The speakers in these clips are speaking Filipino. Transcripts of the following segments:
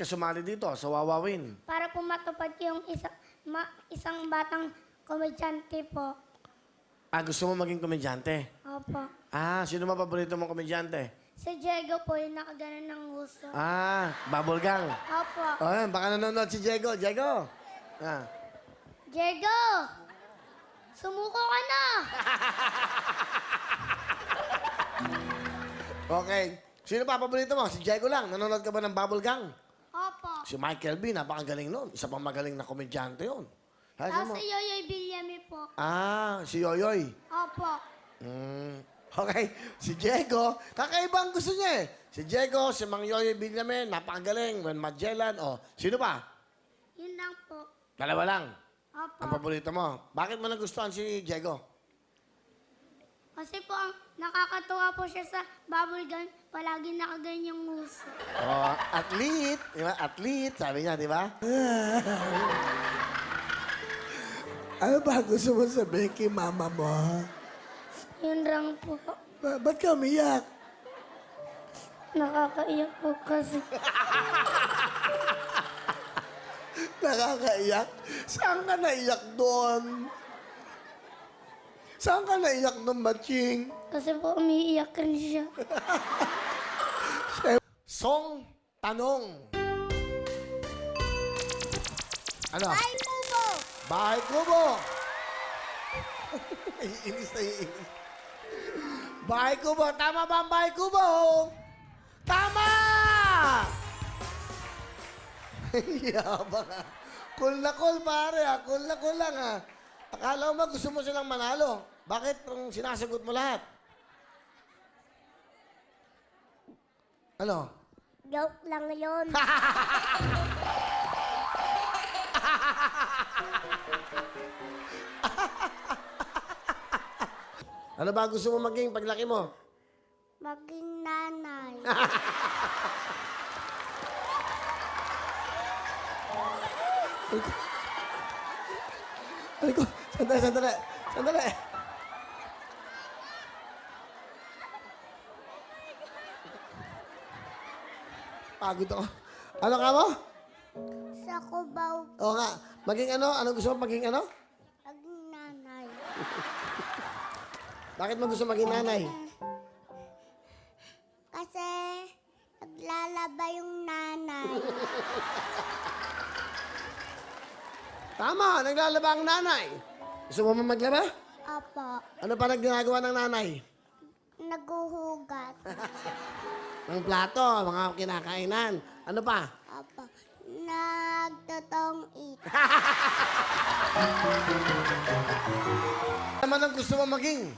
sumali dito sa Wawawin? Para po matupad yung isang batang komedyante po. Ah, gusto mo maging komedyante? Opo. Ah, sino ba paborito mong komedyante? Si Diego po yung nakaganan ng gusto. Ah, Bubble Gang. Opo. Oh, yan, baka nanonood si Diego. Diego! Ah. Diego! Sumuko ka na! Okay. Sino pa paborito mo? Si Diego lang. Nanonood ka ba ng Bubble Gang? Opo. Si Michael B, napakagaling nun. Isa pang magaling na komedyante yun. Ha, sino mo? Tapos si Yoyoy Villame po. Ah, si Yoyoy. Opo. Okay. Si Diego, kakaiba ang gusto niya eh. Si Diego, si Mang Yoyoy Villamen, napakagaling. Juan Magellan, oh. Sino pa? Yun lang po. Dalawa lang. Opo. Ang paborito mo. Bakit mo nagustuhan si Diego? Kasi po, ang nakakatuwa po siya sa bubble gun. Palagi nakaganyan yung nguso. Oh, athlete. Di ba? Athlete, sabi niya, di ba? Ano ba gusto mo sabihin kay mama mo? Yun lang po. Ba't ka umiyak? Nakakaiyak po kasi. Nakakaiyak? Saan ka naiyak doon? Saan ka naiyak doon, Batching? Kasi po umiiyak rin siya. Song Tanong. Ano? Ay, Mubo! Bahay Kubo. Iinis na iinis. Bahay Kubo. Tama ba ang Bahay Kubo? Tama! Yabang ah. Cool na cool, pare ah. Cool na cool lang ah. Akala mo ba gusto mo silang manalo? Bakit ang sinasagot mo lahat? Ano? Joke lang yun. Ano ba gusto mo maging paglaki mo? Maging nanay. Ay ko, sandali, sandali. Sandali. Pagod ako. Ano ka mo? Sa Cubao, Oo nga. Maging ano? Ano gusto mo maging ano? maging nanay. Bakit mo gusto maging nanay? Kasi naglalaba yung nanay. Tama, naglalaba ang nanay. Gusto mo maglaba? Opo. Ano pa nagginagawa ng nanay? Naguhugas. Ng plato, mga kinakainan. Ano pa? Opo. Nagtotong it. Ano naman ang gusto mo maging?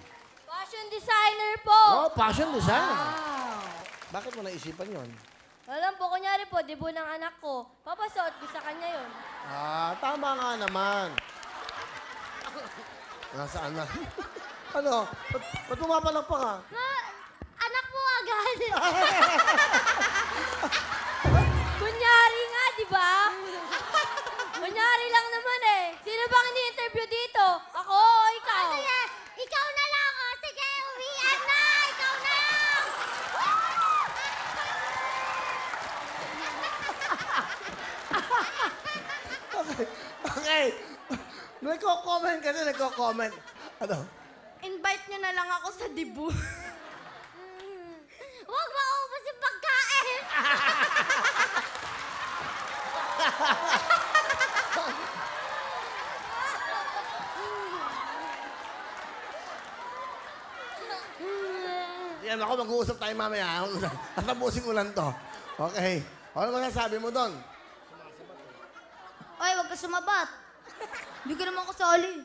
Fashion designer po. Oh, fashion design. Bakit mo naisipan yon? Alam po, kunyari po, debut ng anak ko. Papasuot ko sa kanya yun. Ah, tama nga naman. Nasaan na? Ano? Ba't pumapalak pa ka? Anak mo agad. Kunyari nga, di ba? Kunyari lang naman eh. Sino bang ini-interview dito? Ako o ikaw? Sige, ikaw na lang. Oh. Sige, uwian na. Ikaw na lang. Okay. Nagko-comment kasi, nagko-comment. Ano? Invite niyo na lang ako sa debut. Huwag maubos yung pagkain. Yan ako, mag-uusap tayo mamaya. At tapusin ko lang to. Okay. Ano masasabi mo doon? Oy, huwag ka sumabat. Hindi ka naman kasali.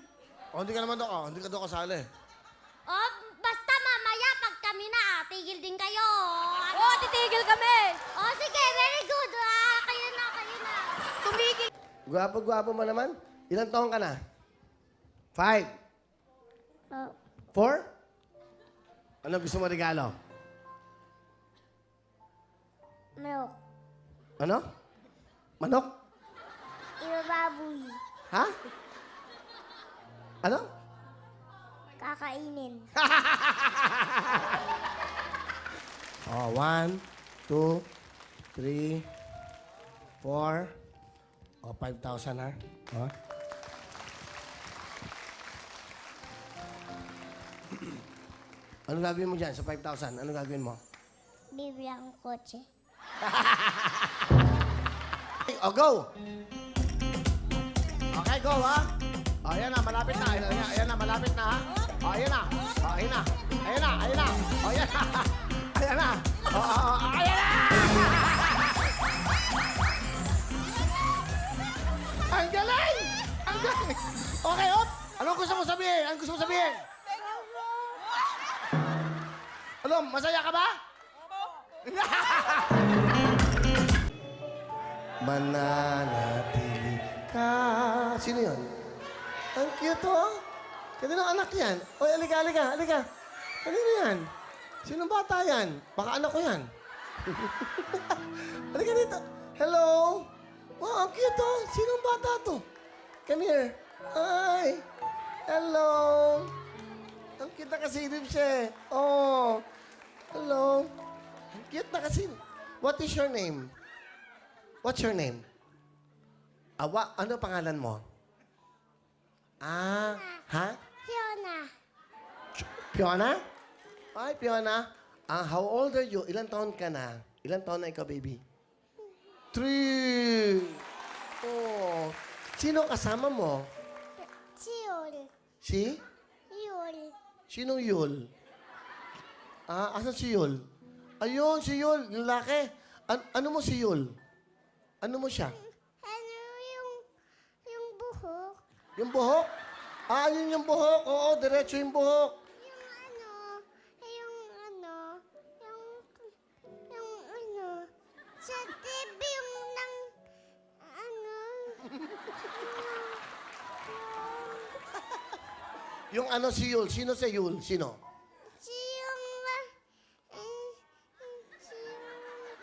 O, hindi ka naman doon. Hindi ka doon kasali. Oh, basta mamaya pag kami na, tigil din kayo. Oo, titigil kami. Oh, sige, very good. Ah, kayo na, kayo na. Tumigil. Gwapo-gwapo mo naman. Ilang taong ka na? 5? Oh, 4? Ano gusto mo regalo? milk. Ano? Manok? Ibababoy. Ha? Ano? Kakainin. Oh, 1, 2, 3, 4, o 5,000 ha. O. Ano gagawin mo dyan sa 5,000? Ano gagawin mo? Bibili akong kotse. O, go! Okay, go, ha? O, ayan na, malapit na. Ayan na, malapit na, ha? O, ayan na. O, ayan na. Ayan na, ayan na. O, ayan na. Ayan na. O, ayan na! Ang galing! Ang galing! Okay, op! Anong gusto mo sabihin? Anong gusto mo sabihin? Ano, masaya ka ba? Mananatili ka. Sino yun? Ang cute, oh. Kanino anak yan? Oy, alika, alika, alika. Kanino yan? Sinong bata yan? Baka anak ko yan. Alika dito. Hello? Wow, ang cute, oh. Sinong bata to? Come here. Hi. Hello. Ang cute na kasilip siya, eh. Oh. Hello. Ang cute na kasi. What is your name? What's your name? Ano pangalan mo? Ha? Fiona. Fiona? Hi, Fiona. How old are you? Ilan taon ka na? Ilan taon na ikaw, baby? 3. Oh. Sino kasama mo? Yul. Si? Yul. Sinong Yul? Asan si Yul? Ayun, si Yul. Yung laki. Ano mo si Yul? Ano mo siya? Ano yung buhok? Yung buhok? Yun yung buhok. Oo, diretso yung buhok. Sa TV yung Yung ano si Yul? Sino si Yul? Sino? si yung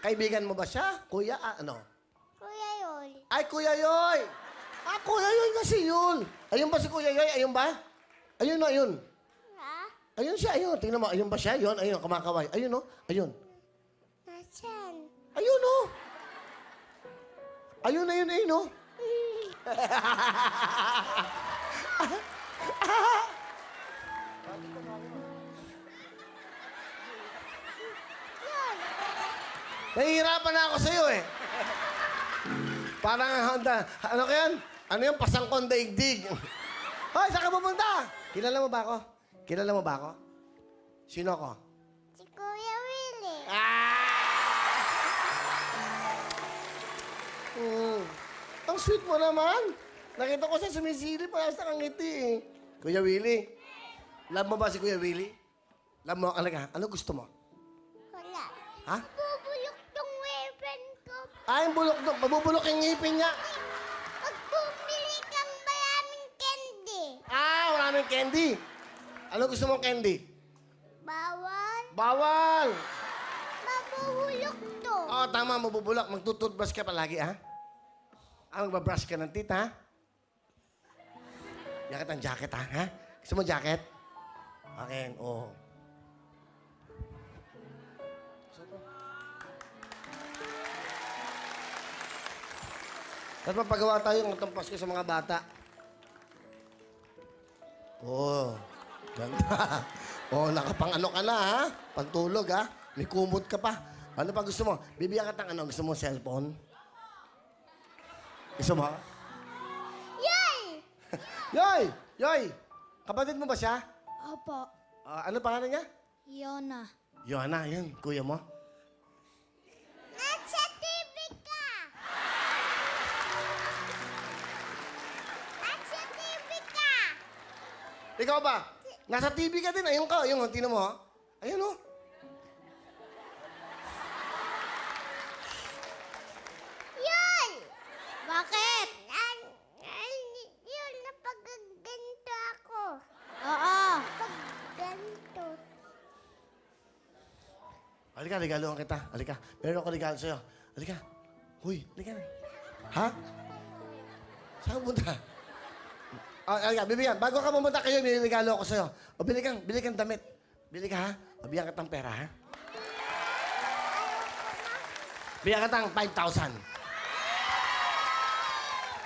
Kaibigan mo ba siya? Kuya? Ano? Kuya Yul. Ay, Kuya Yoy! Kuya Yoy nga si Yul. Ayun ba si Kuya Yoy? Ayun ba? Ayun na, ayun. Ha? Ayun siya, ayun. Tingnan mo, ayun ba siya? Ayun, ayun, kumakaway. Ayun, oh. Ayun. Nasaan? Ayun, oh. Ayun, ayun, ayun, oh. Nahihirapan na ako sa'yo, eh. Parang, ano ka yan? Ano yung pasangkong daigdig? Hoy, saan ka pupunta? Kilala mo ba ako? Kilala mo ba ako? Sino ako? Si Kuya Willie. Ang sweet mo naman. Nakita ko siya sumisilip, parang sa kangiti, eh. Kuya Willie. Love mo ba si Kuya Willie? Love mo, alaga. Ano gusto mo? Wala. Ha? Bubulok yung weapon ko. Yung bulok doon. Mabubulok yung ngipin niya. Pag bumili kang maraming candy. Maraming candy. Ano gusto mong candy? Bawal. Bawal. Mabubulok to. Tama, mabubulok. Magtututbrush ka palagi, ha? Magbabrush ka ng teeth, ha? Jacket ang jacket, ha? Gusto mo jacket? Okay, oo. Tapos mapagawa tayo ng itong Pasko sa mga bata. Ganda. Nakapang ano ka na, ha? Pagtulog, ha? May kumot ka pa. Ano pa gusto mo? Bibigyan ka ng ano? Gusto mo cellphone? Gusto mo? Yay! Yoy! Yoy! Kapatid mo ba siya? Opo. Ano pangalan niya? Yona. Yona, yan. Kuya mo? Nasa TV ka! Nasa TV ka! Ikaw ba? Nasa TV ka din. Ayun ka. Ayun, tingnan mo, ha? Ayun, oh. Yun! Bakit? Yun, napagaganto ako. Oo. Pagganto. Halika, regaluhan kita. Halika. Meron ako regalo sa'yo. Halika. Huy, halika na. Ha? Saan ka punta? Halika, bibigyan. Bago ka pumunta kayo, may regalo ako sa'yo. O, bili kang damit. Bili ka, ha? O, bigyan ka ng pera, ha? Bigyan ka ng 5,000.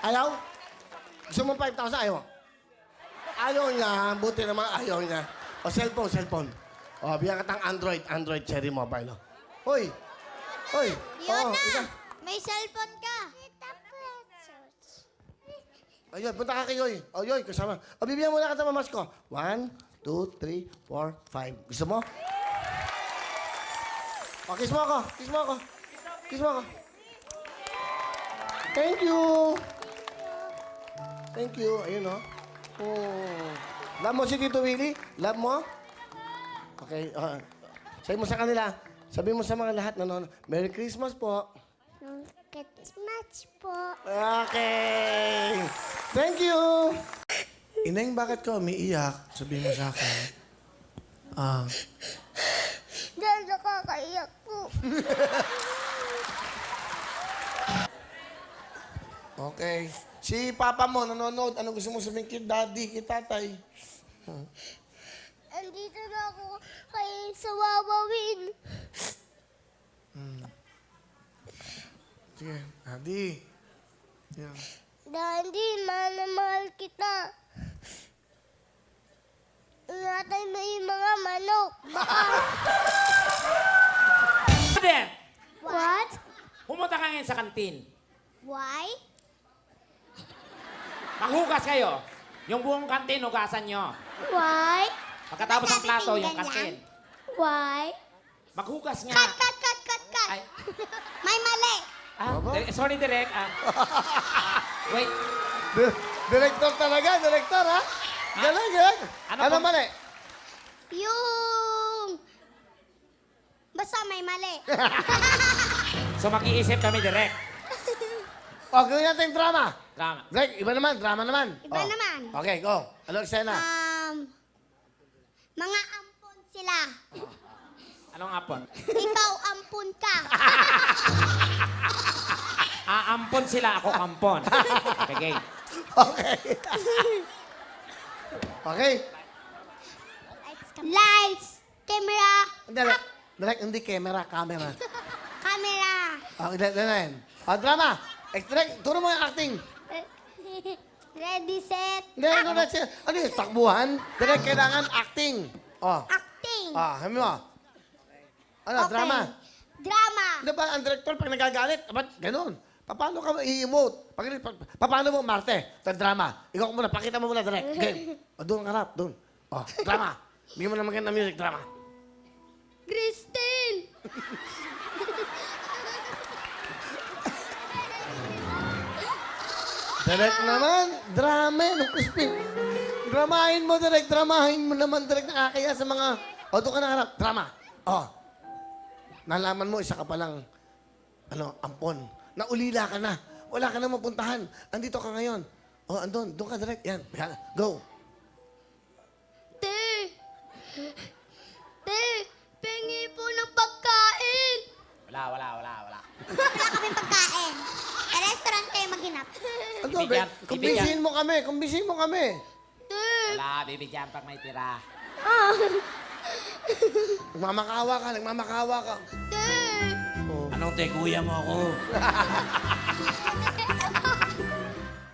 Ayaw? Gusto mo 5,000? Ayaw? Ayaw niya. Buti naman ayaw niya. O, cellphone. O, bigyan ka tang Android Cherry Mobile. O. Hoy! Hoy! Oo, ika. May cellphone ka. Ayun, punta ka kay Yoy. O, Yoy, kasama. O, bibigyan mo na ka ng mamas ko. 1, 2, 3, 4, 5. Gusto mo? O, kiss mo ako. Kiss mo ako. Thank you. Ayun, o. Oh. Love mo si Tito Willie? Love mo? Okay. Sabi mo sa kanila. Sabi mo sa mga lahat na Merry Christmas po. Christmas po. Okay. Thank you. Ineng, bakit ka umiiyak? Sabihin mo sa akin. Dahil nakakaiyak po. Okay. Si Papa mo nanonood. Ano gusto mo sabihin kay Daddy, kay Tatay? Andito na ako kay sa Wawawin. Sige, Daddy. Yan. Daddy, mahal kita. Ingatan mo yung mga manok. Then, What? pumunta ka ngayon sa kantin. Why? Maghugas kayo. Yung buong kantin, hugasan nyo. Why? Pagkatapos ng plato, yung kantin. Why? Maghugas nga. Cut! Ay, May mali. sorry, Direk. Wait. Director talaga, director, ha? Galing. Ano Ano pong- mali? Yung... Basta may mali. So, mag-iisip kami, Direk. O, gawin natin yung drama. Drama. Greg, iba naman, drama naman. Iba naman. Okay, go. Ano eksena? Mga ampon sila. Anong apon? Ikaw ampun ka. Aampon sila, ako kampon. Okay. Okay. Okay. Lights, camera, Direct, hindi camera. camera. Okay, dali. O, drama. Direct, turo mo yung acting. Ready, set, Hindi, ano yung takbuhan? Direct, kailangan acting. O. acting. Sabi mo. Ano, Okay. drama. Drama. Di ba, ang director, pag nagagalit, ba't ganun? Paano ka i-emote? Paano mo, Marte? Sa drama. Ikaw muna, pakita mo muna, direct. Game. O, doon ka harap, doon. O, drama. Bigyan mo na maganda music, drama. Christine. Direct naman, drama nung crispy. Dramahin mo, direct. Dramahin mo naman, direct. Nakakaya sa mga... O, doon ka na harap. Drama. O. Nalaman mo, isa ka palang, ampon. Naulila ka na. Wala ka na mapuntahan. Andito ka ngayon. O, andun. Doon ka, direct. Yan. Go. Te, pengi po ng pagkain. Wala. Wala kami pagkain. Sa restaurant kayo maghinap. Ano, Bibigyan, kumbisihin mo kami. Kumbisihin mo kami. Te, Wala, bibigyan pag may tira. Nagmamakawa ka. te. O. Anong te, kuya mo ako?